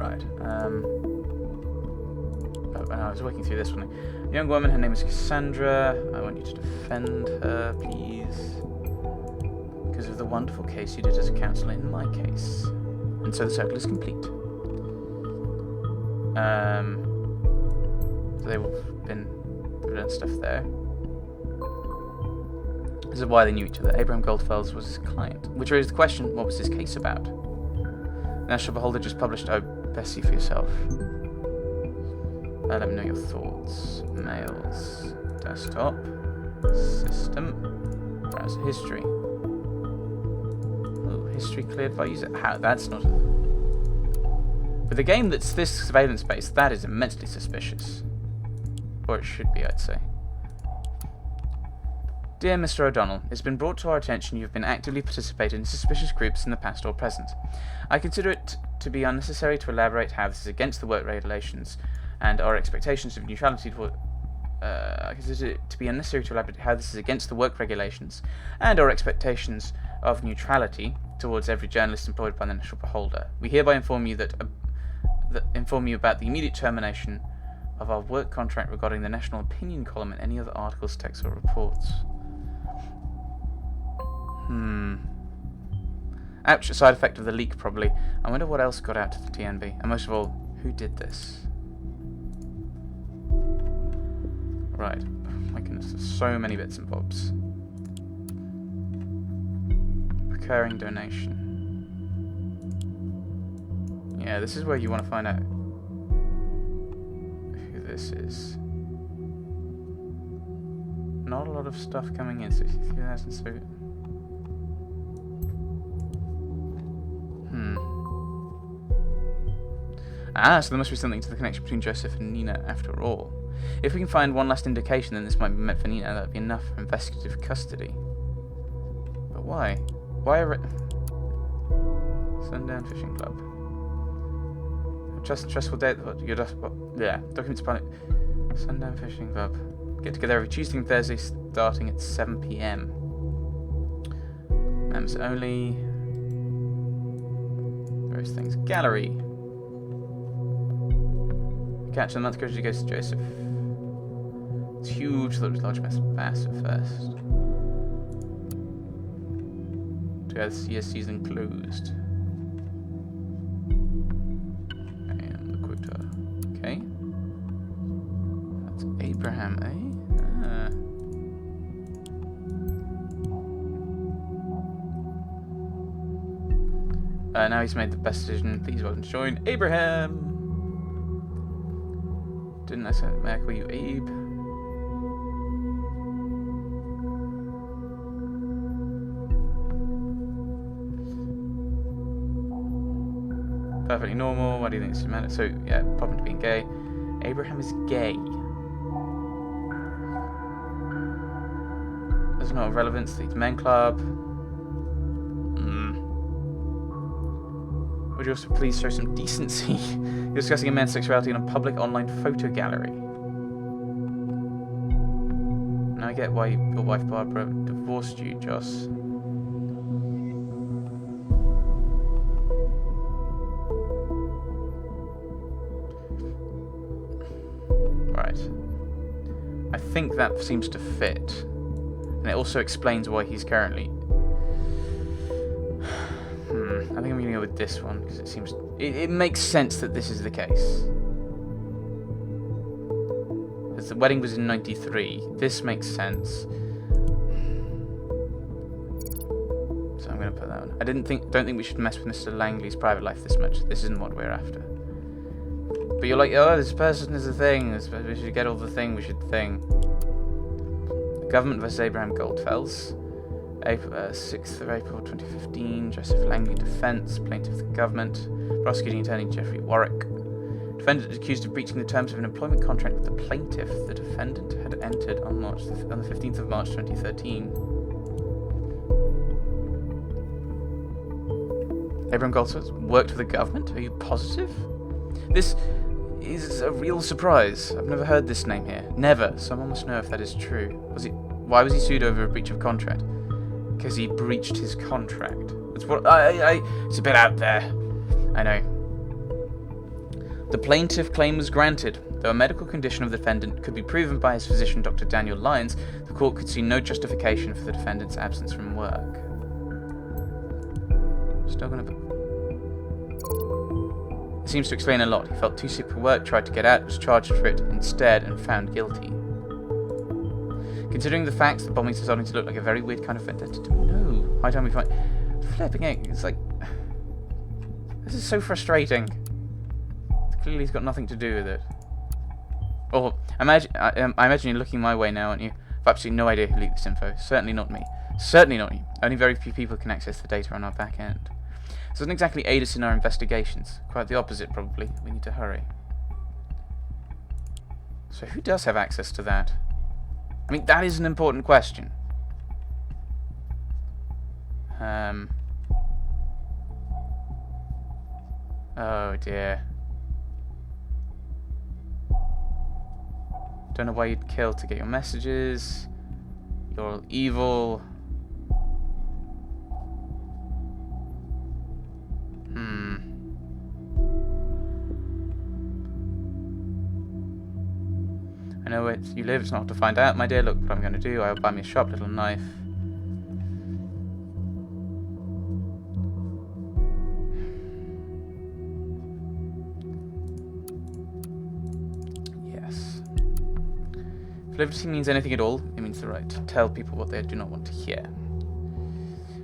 Right. I was working through this one. A young woman, her name is Cassandra. I want you to defend her, please. Because of the wonderful case you did as a counsellor in my case. And so the circle is complete. So they've done stuff there. This is why they knew each other. Abraham Goldfels was his client. Which raised the question, what was his case about? The National Beholder just published, oh, best see for yourself. Let me know your thoughts. Mails. Desktop. System. Browser history. Oh, history cleared by user. How? That's not... With a game that's this surveillance-based, that is immensely suspicious. Or it should be, I'd say. Dear Mr. O'Donnell, it's been brought to our attention you have been actively participating in suspicious groups in the past or present. I consider it to be unnecessary to elaborate how this is against the work regulations and our expectations of neutrality towards every journalist employed by the National Beholder. We hereby inform you about the immediate termination of our work contract regarding the National Opinion column and any other articles, texts, or reports. Ouch, a side effect of the leak, probably. I wonder what else got out to the TNB. And most of all, who did this? Right. Oh my goodness, there's so many bits and bobs. Recurring donation. Yeah, this is where you want to find out who this is. Not a lot of stuff coming in. 63,000, so... so there must be something to the connection between Joseph and Nina after all. If we can find one last indication that this might be meant for Nina, that would be enough for investigative custody. But why? Why a Sundown Fishing Club? Just stressful day. Documents upon it. Sundown Fishing Club. Get together every Tuesday and Thursday, starting at 7 p.m. Members only. Various things. Gallery. Catch of the month goes to Joseph. It's huge. Thought it was large bass at first. This year's season closed. And the quota. Okay. That's Abraham, eh? Now he's made the best decision. Please welcome to join Abraham. Didn't I say, may I call you Abe? Perfectly normal. Why do you think this matters? So, yeah, problem to being gay. Abraham is gay. There's no relevance to the men club. Would you also please show some decency? You're discussing a man's sexuality in a public online photo gallery. Now I get why your wife Barbara divorced you, Joss. Right. I think that seems to fit. And it also explains why he's currently... I think I'm going to go with this one, because it seems... It makes sense that this is the case. Because the wedding was in 93. This makes sense. So I'm going to put that one. Don't think we should mess with Mr. Langley's private life this much. This isn't what we're after. But you're like, oh, this person is a thing. We should get all the thing we should thing. The government versus Abraham Goldfels. 6th of April 2015, Joseph Langley defence, plaintiff the government, prosecuting attorney Geoffrey Warwick. Defendant accused of breaching the terms of an employment contract with the plaintiff the defendant had entered on the 15th of March 2013. Abraham Goldfels worked for the government? Are you positive? This is a real surprise. I've never heard this name here. Never. Someone must know if that is true. Why was he sued over a breach of contract? Because he breached his contract. That's what it's a bit out there. I know. The plaintiff claim was granted. Though a medical condition of the defendant could be proven by his physician, Dr. Daniel Lyons, the court could see no justification for the defendant's absence from work. Still gonna... It seems to explain a lot. He felt too sick for work, tried to get out, was charged for it instead, and found guilty. Considering the facts, the bombings are starting to look like a very weird kind of vendetta to me. No. High time we find... Flipping it. It's like... This is so frustrating. Clearly he's got nothing to do with it. Or, I imagine you're looking my way now, aren't you? I've absolutely no idea who leaked this info. Certainly not me. Certainly not you. Only very few people can access the data on our back end. This doesn't exactly aid us in our investigations. Quite the opposite, probably. We need to hurry. So who does have access to that? I mean, that is an important question. Oh dear. Don't know why you'd kill to get your messages. You're evil. I know where you live, it's not hard to find out, my dear. Look what I'm going to do. I'll buy me a sharp little knife. Yes. If liberty means anything at all, it means the right to tell people what they do not want to hear.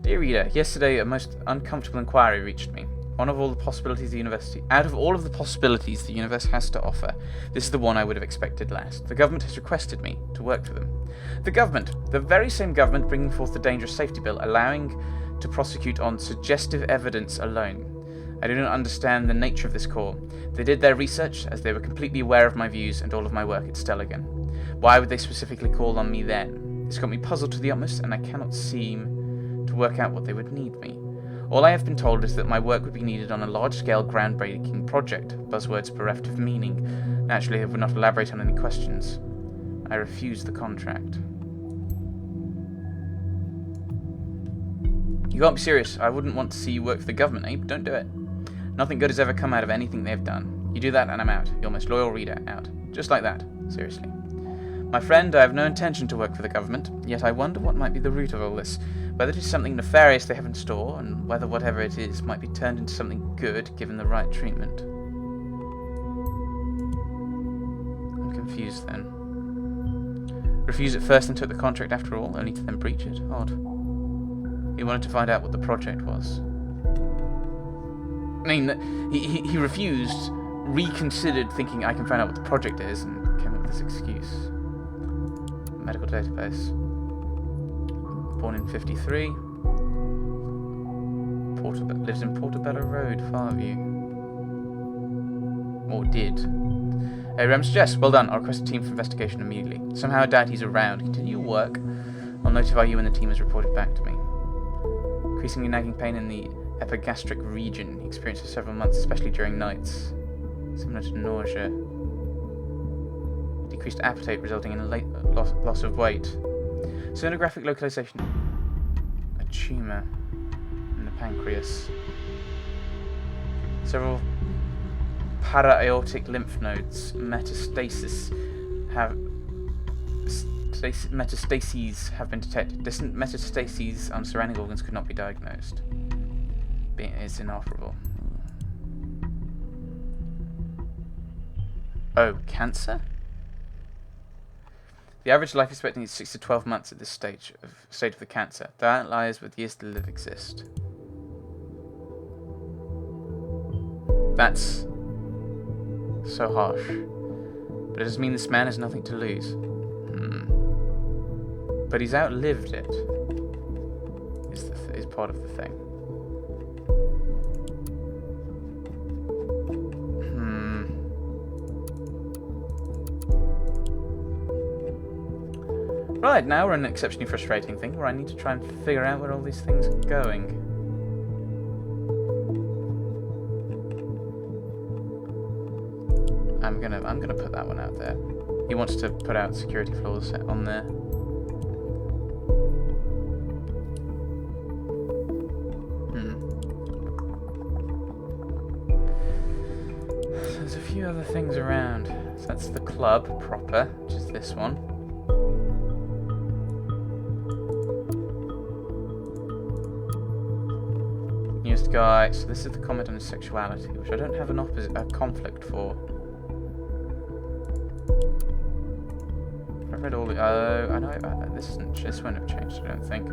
Dear reader, yesterday a most uncomfortable inquiry reached me. Out of all of the possibilities the universe has to offer, this is the one I would have expected last. The government has requested me to work for them. The government, the very same government bringing forth the dangerous safety bill, allowing to prosecute on suggestive evidence alone. I do not understand the nature of this call. They did their research, as they were completely aware of my views and all of my work at Stelligan. Why would they specifically call on me then? This got me puzzled to the utmost, and I cannot seem to work out what they would need me. All I have been told is that my work would be needed on a large-scale, groundbreaking project. Buzzwords bereft of meaning. Naturally, I would not elaborate on any questions. I refuse the contract. You can't be serious. I wouldn't want to see you work for the government, Abe. Don't do it. Nothing good has ever come out of anything they've done. You do that and I'm out. Your most loyal reader, out. Just like that. Seriously. My friend, I have no intention to work for the government, yet I wonder what might be the root of all this. Whether it is something nefarious they have in store, and whether whatever it is might be turned into something good given the right treatment. I'm confused then. Refused at first and took the contract after all, only to then breach it? Odd. He wanted to find out what the project was. I mean, he refused, reconsidered, thinking I can find out what the project is, and came up with this excuse. Medical database. Born in 53. Lives in Portobello Road, Farview. Or did. Hey, Rem suggests, well done. I'll request a team for investigation immediately. Somehow I doubt he's around. Continue your work. I'll notify you when the team has reported back to me. Increasingly nagging pain in the epigastric region. He experienced for several months, especially during nights. Similar to nausea. Decreased appetite resulting in loss of weight. Sonographic localization. A tumour in the pancreas. Several para-aortic lymph nodes. Metastases have been detected. Distant metastases on surrounding organs could not be diagnosed. It's inoperable. Oh, cancer? The average life expectancy is 6 to 12 months at this stage of the cancer. The outliers with years to live exist. That's so harsh. But it does mean this man has nothing to lose. But he's outlived it. Is part of the thing. Right, now we're in an exceptionally frustrating thing where I need to try and figure out where all these things are going. I'm gonna put that one out there. He wants to put out security flaws on there. there's a few other things around. So that's the club proper, which is this one. Newest guy. So this is the comment on his sexuality, which I don't have a conflict for. I've read all the. Oh, I know. This won't have changed. I don't think.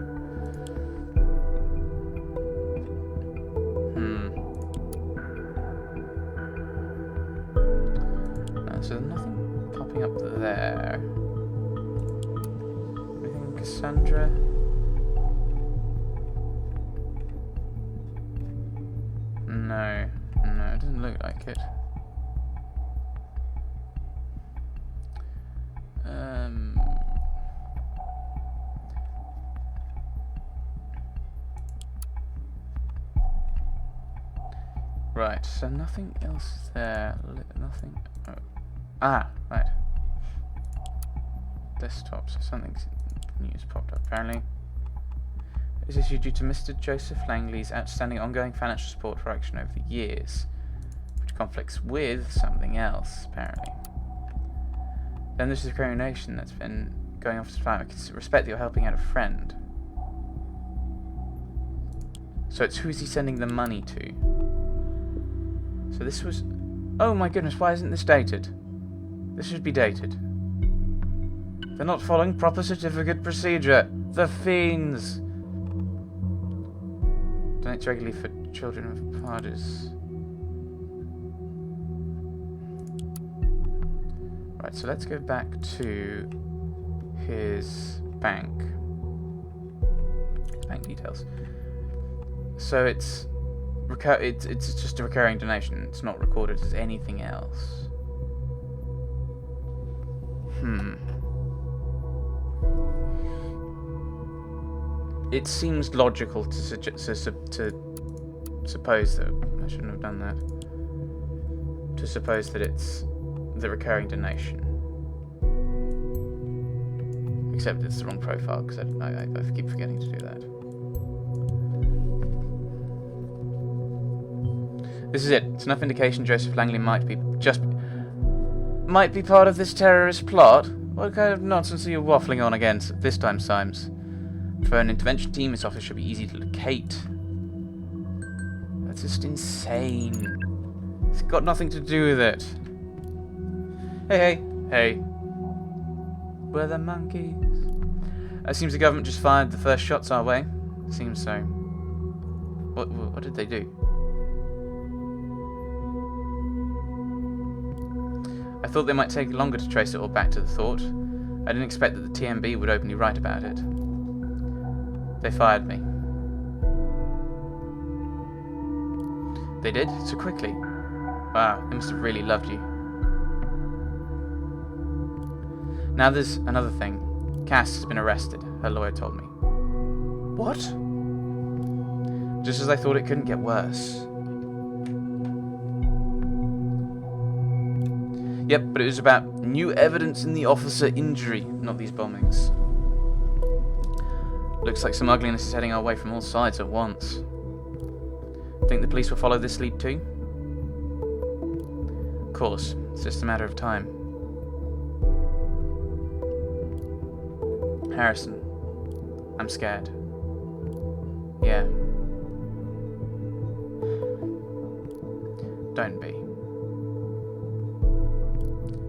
So there's nothing popping up there. Anything, Cassandra? No, it doesn't look like it. Right, so nothing else is there. Nothing. Oh. Ah, right. Desktop, so something new has popped up apparently. Is issued due to Mr. Joseph Langley's outstanding ongoing financial support for action over the years, which conflicts with something else, apparently. Then there's the coronation that's been going off to time. Respect that you're helping out a friend. So it's who's he sending the money to? So this was... Oh my goodness, why isn't this dated? This should be dated. They're not following proper certificate procedure. The fiends! Donates regularly for children of parties. Right, so let's go back to his bank. Bank details. So it's just a recurring donation. It's not recorded as anything else. It seems logical to suppose that I shouldn't have done that. To suppose that it's the recurring donation. Except it's the wrong profile because I keep forgetting to do that. This is it. It's enough indication Joseph Langley might be part of this terrorist plot. What kind of nonsense are you waffling on again this time, Symes? For an intervention team, this office should be easy to locate. That's just insane. It's got nothing to do with it. Hey. We're the monkeys. It seems the government just fired the first shots our way. Seems so. What did they do? I thought they might take longer to trace it all back to the thought. I didn't expect that the TMB would openly write about it. They fired me. They did? So quickly? Wow, they must have really loved you. Now there's another thing. Cass has been arrested, her lawyer told me. What? Just as I thought it couldn't get worse. Yep, but it was about new evidence in the officer injury, not these bombings. Looks like some ugliness is heading our way from all sides at once. Think the police will follow this lead too? Of course, it's just a matter of time. Harrison, I'm scared. Yeah. Don't be.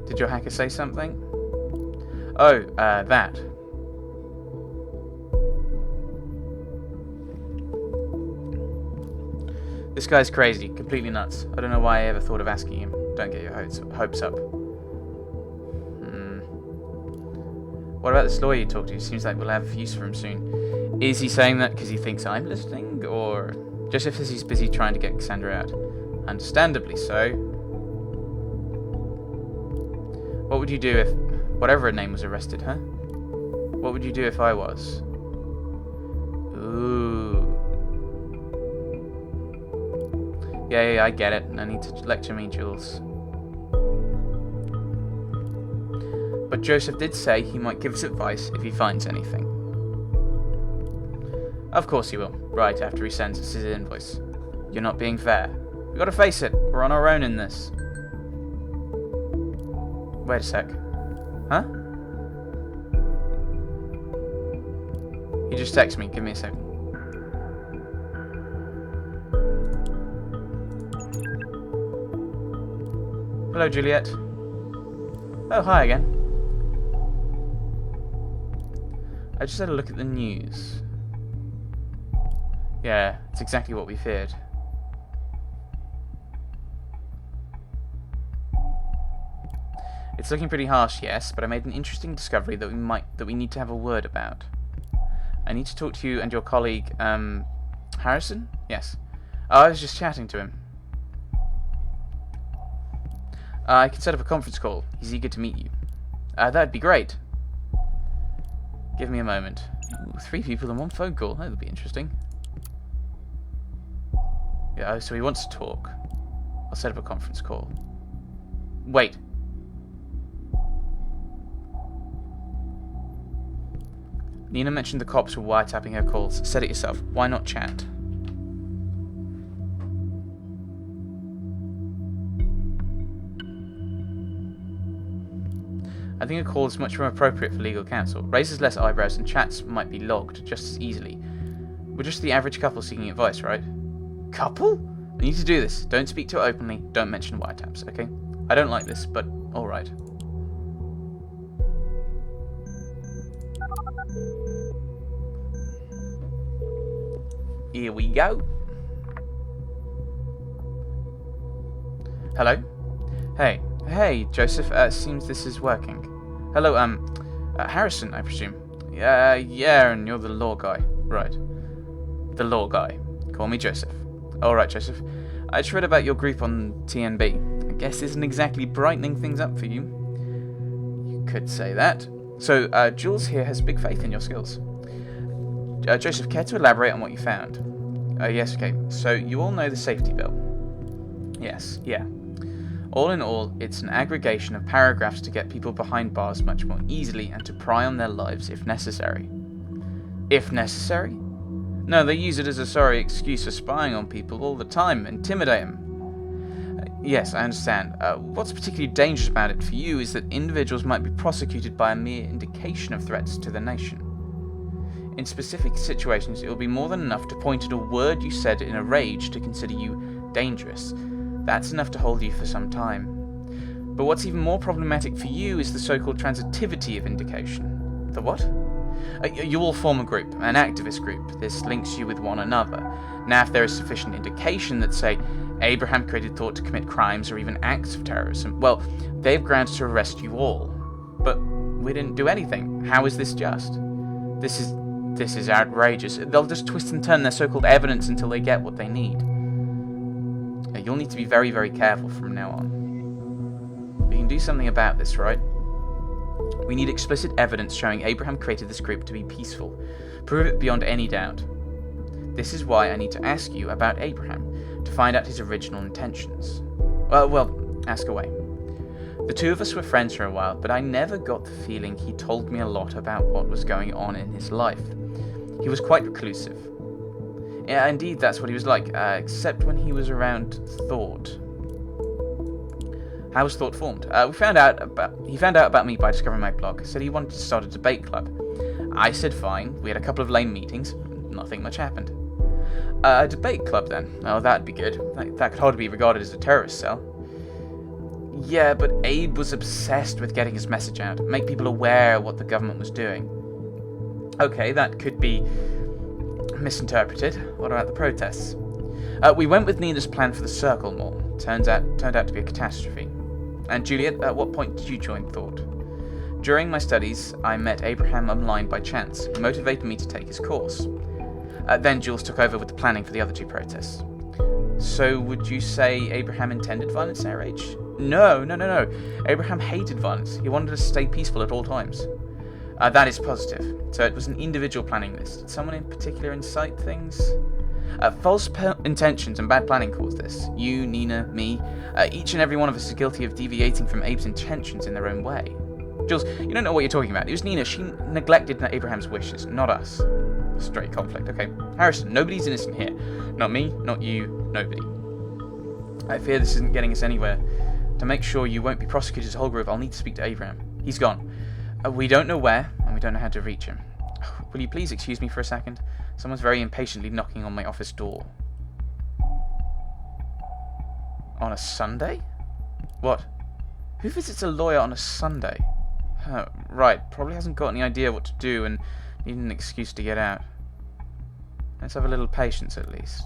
Did your hacker say something? Oh, that. This guy's crazy, completely nuts. I don't know why I ever thought of asking him. Don't get your hopes up. What about this lawyer you talked to? Seems like we'll have use for him soon. Is he saying that because he thinks I'm listening? Or... Joseph says he's busy trying to get Cassandra out. Understandably so. What would you do if... whatever her name was arrested, huh? What would you do if I was? Ooh. Yeah, I get it. No need to lecture me, Jules. But Joseph did say he might give us advice if he finds anything. Of course he will, right after he sends us his invoice. You're not being fair. We gotta face it, we're on our own in this. Wait a sec. Huh? He just texted me. Give me a second. Hello, Juliet. Oh, hi again. I just had a look at the news. Yeah, it's exactly what we feared. It's looking pretty harsh, yes, but I made an interesting discovery that we need to have a word about. I need to talk to you and your colleague, Harrison? Yes. Oh, I was just chatting to him. I can set up a conference call. He's eager to meet you. That'd be great. Give me a moment. Ooh, 3 people in one phone call. That'll be interesting. Yeah, oh, so he wants to talk. I'll set up a conference call. Wait. Nina mentioned the cops were wiretapping her calls. Said it yourself. Why not chat? I think a call is much more appropriate for legal counsel. Raises less eyebrows and chats might be logged just as easily. We're just the average couple seeking advice, right? Couple? I need to do this. Don't speak to it openly. Don't mention wiretaps, okay? I don't like this, but alright. Here we go. Hello? Hey, Joseph, seems this is working. Hello, Harrison, I presume. Yeah, and you're the law guy. Right. The law guy. Call me Joseph. Alright, Joseph. I just read about your group on TNB. I guess isn't exactly brightening things up for you. You could say that. So, Jules here has big faith in your skills. Joseph, care to elaborate on what you found? Yes, okay. So, you all know the safety bill? Yes, yeah. All in all, it's an aggregation of paragraphs to get people behind bars much more easily and to pry on their lives if necessary. If necessary? No, they use it as a sorry excuse for spying on people all the time, intimidate them. Yes, I understand. What's particularly dangerous about it for you is that individuals might be prosecuted by a mere indication of threats to the nation. In specific situations, it will be more than enough to point at a word you said in a rage to consider you dangerous. That's enough to hold you for some time. But what's even more problematic for you is the so-called transitivity of indication. The what? You all form a group, an activist group. This links you with one another. Now, if there is sufficient indication that, say, Abraham created thought to commit crimes or even acts of terrorism, well, they've grounds to arrest you all. But we didn't do anything. How is this just? This is outrageous. They'll just twist and turn their so-called evidence until they get what they need. You'll need to be very, very careful from now on. We can do something about this, right? We need explicit evidence showing Abraham created this group to be peaceful. Prove it beyond any doubt. This is why I need to ask you about Abraham, to find out his original intentions. Well, ask away. The two of us were friends for a while, but I never got the feeling he told me a lot about what was going on in his life. He was quite reclusive. Yeah, indeed, that's what he was like, except when he was around Thought. How was Thought formed? He found out about me by discovering my blog. Said he wanted to start a debate club. I said fine. We had a couple of lame meetings. Nothing much happened. A debate club then? Oh, that'd be good. That could hardly be regarded as a terrorist cell. Yeah, but Abe was obsessed with getting his message out, make people aware of what the government was doing. Okay, that could be misinterpreted. What about the protests? We went with Nina's plan for the Circle Mall. Turned out to be a catastrophe. And Juliet, at what point did you join Thought? During my studies, I met Abraham online by chance. He motivated me to take his course. Then Jules took over with the planning for the other 2 protests. So would you say Abraham intended violence in our age? No. Abraham hated violence. He wanted us to stay peaceful at all times. That is positive. So it was an individual planning list. Did someone in particular incite things? False intentions and bad planning caused this. You, Nina, me, each and every one of us is guilty of deviating from Abe's intentions in their own way. Jules, you don't know what you're talking about. It was Nina. She neglected Abraham's wishes, not us. Straight conflict, okay. Harrison, nobody's innocent here. Not me, not you, nobody. I fear this isn't getting us anywhere. To make sure you won't be prosecuted as Holgrove, I'll need to speak to Abraham. He's gone. We don't know where, and we don't know how to reach him. Will you please excuse me for a second? Someone's very impatiently knocking on my office door. On a Sunday? What? Who visits a lawyer on a Sunday? Right, probably hasn't got any idea what to do and needed an excuse to get out. Let's have a little patience at least.